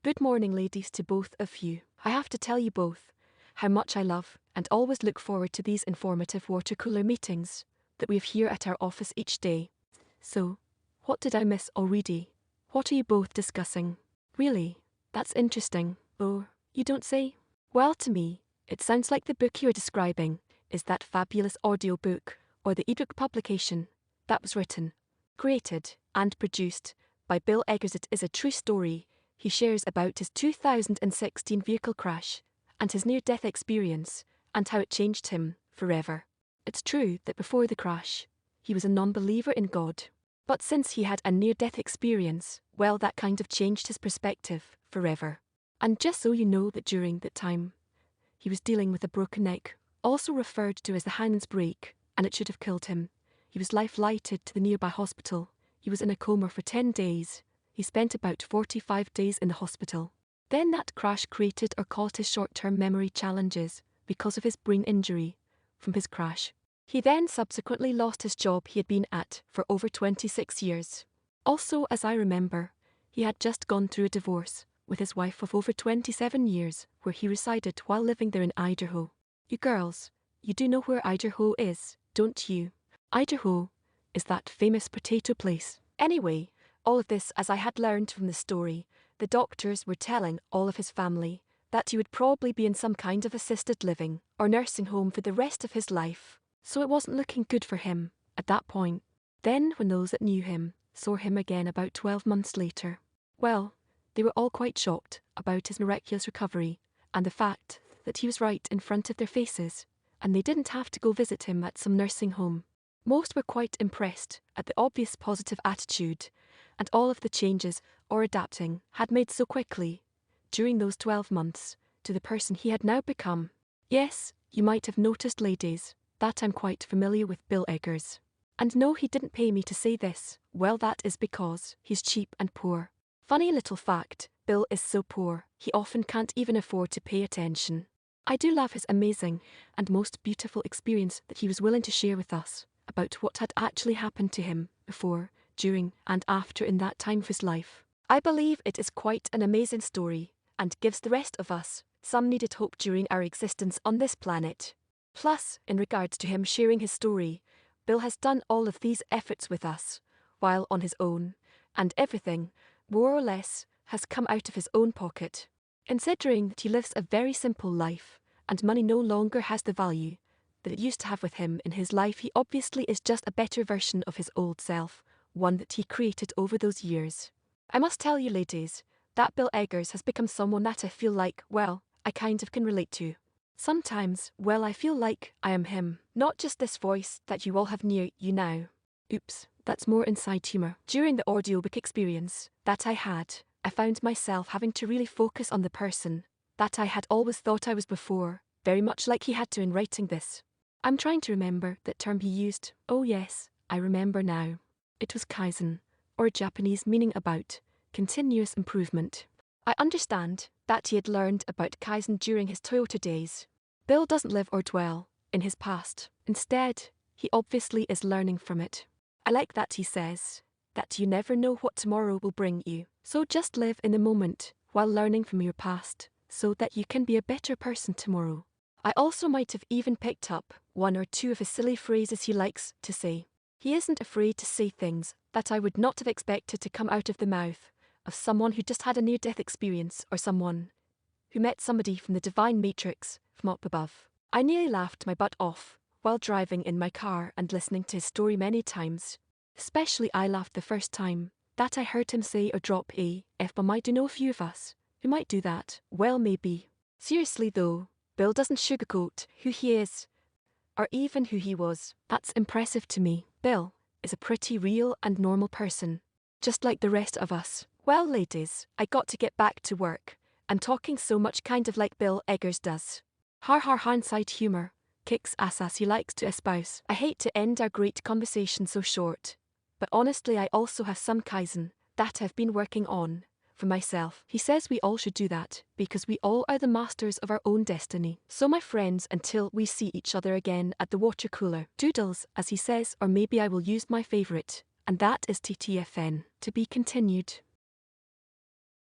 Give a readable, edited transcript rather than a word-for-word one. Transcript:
Good morning, ladies, to both of you. I have to tell you both how much I love and always look forward to these informative water cooler meetings that we have here at our office each day. So, what did I miss already? What are you both discussing? Really? That's interesting. Oh, you don't say? Well, to me, it sounds like the book you are describing is that fabulous audiobook or the ebook publication that was written, created, and produced by Bill Eggers. It is a true story. He shares about his 2016 vehicle crash and his near-death experience and how it changed him forever. It's true that before the crash, he was a non-believer in God. But since he had a near-death experience, well, that kind of changed his perspective forever. And just so you know that during that time, he was dealing with a broken neck, also referred to as the hangman's break, and it should have killed him. He was life-flighted to the nearby hospital. He was in a coma for 10 days. He spent about 45 days in the hospital. Then that crash created or caused his short-term memory challenges because of his brain injury from his crash. He then subsequently lost his job he had been at for over 26 years. Also, as I remember, he had just gone through a divorce with his wife of over 27 years, where he resided while living there in Idaho. You girls, you do know where Idaho is, don't you? Idaho is that famous potato place. Anyway, all of this, as I had learned from the story, the doctors were telling all of his family that he would probably be in some kind of assisted living or nursing home for the rest of his life. So it wasn't looking good for him at that point. Then when those that knew him saw him again about 12 months later, well, they were all quite shocked about his miraculous recovery and the fact that he was right in front of their faces, and they didn't have to go visit him at some nursing home. Most were quite impressed at the obvious positive attitude and all of the changes or adapting had made so quickly during those 12 months to the person he had now become. Yes, you might have noticed, ladies, that I'm quite familiar with Bill Eggers. And no, he didn't pay me to say this. Well, that is because he's cheap and poor. Funny little fact, Bill is so poor, he often can't even afford to pay attention. I do love his amazing and most beautiful experience that he was willing to share with us about what had actually happened to him before, during, and after in that time of his life. I believe it is quite an amazing story and gives the rest of us some needed hope during our existence on this planet. Plus, in regards to him sharing his story, Bill has done all of these efforts with us, while on his own, and everything, more or less, has come out of his own pocket. Considering that he lives a very simple life, and money no longer has the value that it used to have with him in his life, he obviously is just a better version of his old self, one that he created over those years. I must tell you, ladies, that Bill Eggers has become someone that I feel like, well, I kind of can relate to. Sometimes, well, I feel like I am him, not just this voice that you all have near you now. Oops, that's more inside humor. During the audiobook experience that I had, I found myself having to really focus on the person that I had always thought I was before, very much like he had to in writing this. I'm trying to remember that term he used. Oh yes, I remember now. It was Kaizen, or Japanese meaning about continuous improvement. I understand that he had learned about Kaizen during his Toyota days. Bill doesn't live or dwell in his past. Instead, he obviously is learning from it. I like that he says that you never know what tomorrow will bring you. So just live in the moment while learning from your past so that you can be a better person tomorrow. I also might have even picked up one or two of his silly phrases he likes to say. He isn't afraid to say things that I would not have expected to come out of the mouth of someone who just had a near-death experience or someone who met somebody from the divine matrix from up above. I nearly laughed my butt off while driving in my car and listening to his story many times. Especially I laughed the first time that I heard him say or drop a F-bomb. I do know a few of us who might do that. Well, maybe. Seriously though, Bill doesn't sugarcoat who he is, or even who he was. That's impressive to me. Bill is a pretty real and normal person, just like the rest of us. Well, ladies, I got to get back to work. I'm talking so much kind of like Bill Eggers does. Har har, hindsight humor, kicks ass as he likes to espouse. I hate to end our great conversation so short, but honestly I also have some Kaizen that I've been working on for myself. He says we all should do that because we all are the masters of our own destiny. So my friends, until we see each other again at the water cooler, doodles, as he says, or maybe I will use my favorite, and that is TTFN. To be continued.